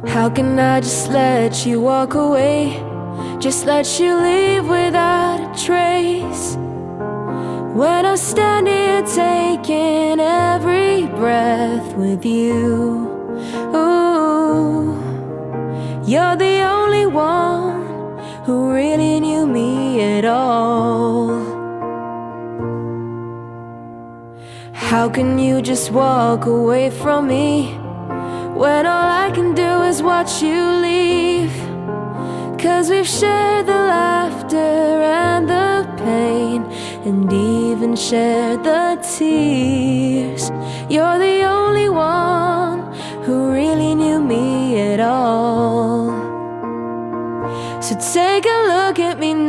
How can I just let you walk away? Just let you leave without a trace, when I stand here taking every breath with you. Ooh, you're the only one who really knew me at all. How can you just walk away from me, when all I can do is watch you leave? 'Cause we've shared the laughter and the pain, and even shared the tears. You're the only one who really knew me at all. So take a look at me now.